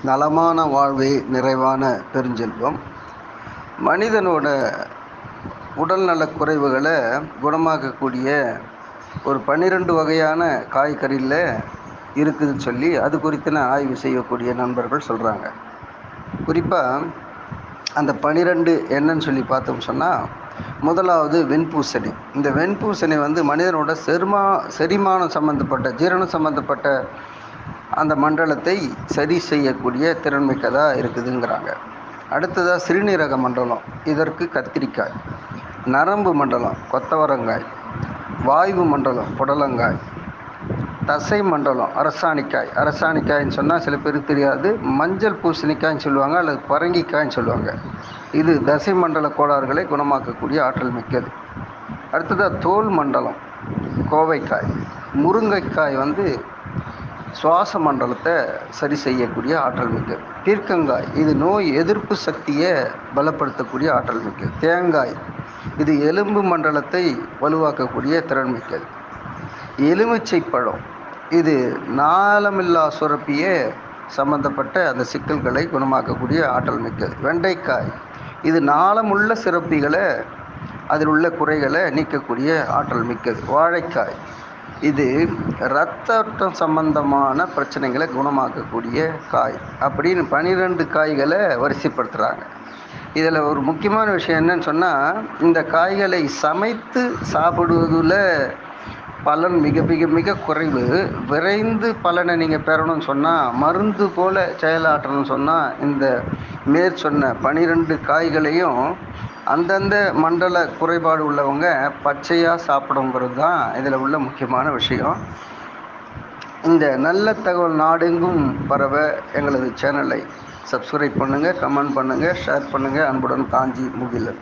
நலமான வாழ்வே நிறைவான பெருஞ்செல்வம். மனிதனோட உடல்நலக் குறைவுகளை குணமாக்கக்கூடிய ஒரு 12 வகையான காய்கறியில் இருக்குதுன்னு சொல்லி அது குறித்து ஆய்வு செய்யக்கூடிய நண்பர்கள் சொல்கிறாங்க. குறிப்பாக அந்த 12 என்னன்னு சொல்லி பார்த்தோம் சொன்னால், முதலாவது வெண்பூசணி. இந்த வெண்பூசணி மனிதனோட செரிமானம் சம்மந்தப்பட்ட, ஜீரணம் சம்மந்தப்பட்ட அந்த மண்டலத்தை சரி செய்யக்கூடிய திறன்மிக்கதாக இருக்குதுங்கிறாங்க. அடுத்ததாக சிறுநீரக மண்டலம், இதற்கு கத்திரிக்காய். நரம்பு மண்டலம் கொத்தவரங்காய். வாயு மண்டலம் புடலங்காய். தசை மண்டலம் அரசாணிக்காய். அரசாணிக்காய்ன்னு சொன்னால் சில பேருக்கு தெரியாது, மஞ்சள் பூசணிக்காய்ன்னு சொல்லுவாங்க, அல்லது பரங்கிக்காய்ன்னு சொல்லுவாங்க. இது தசை மண்டல கோளாறுகளை குணமாக்கக்கூடிய ஆற்றல் மிக்கது. அடுத்ததாக தோல் மண்டலம் கோவைக்காய். முருங்கைக்காய் சுவாச மண்டலத்தை சரி செய்யக்கூடிய ஆற்றல் மிக்கது. பீர்க்கங்காய், இது நோய் எதிர்ப்பு சக்தியை பலப்படுத்தக்கூடிய ஆற்றல் மிக்கது. தேங்காய், இது எலும்பு மண்டலத்தை வலுவாக்கக்கூடிய திறன் மிக்கது. எலுமிச்சை பழம், இது நாளமில்லா சுரப்பியை சம்பந்தப்பட்ட அந்த சிக்கல்களை குணமாக்கக்கூடிய ஆற்றல் மிக்கது. வெண்டைக்காய், இது நாளமுள்ள சுரப்பிகளை, அதில் உள்ள குறைகளை நீக்கக்கூடிய ஆற்றல் மிக்கது. வாழைக்காய், இது இரத்த ஓட்டம் சம்பந்தமான பிரச்சனைகளை குணமாக்கக்கூடிய காய். அப்படின்னு 12 காய்களை வரிசைப்படுத்துகிறாங்க. இதில் ஒரு முக்கியமான விஷயம் என்னன்னு சொன்னால், இந்த காய்களை சமைத்து சாப்பிடுவதில் பலன் மிக மிக மிக குறைவு. விரைந்து பலனை நீங்கள் பெறணும்னு சொன்னால், மருந்து போல் செயலாற்றணும்னு சொன்னால், இந்த மேற்சொன்ன 12 காய்களையும் அந்தந்த மண்டல குறைபாடு உள்ளவங்க பச்சையாக சாப்பிடுங்கிறது தான் இதில் உள்ள முக்கியமான விஷயம். இந்த நல்ல தகவல் நாடெங்கும் பரவ எங்களது சேனலை சப்ஸ்கிரைப் பண்ணுங்கள், கமெண்ட் பண்ணுங்கள், ஷேர் பண்ணுங்கள். அன்புடன் காஞ்சி முகிலன்.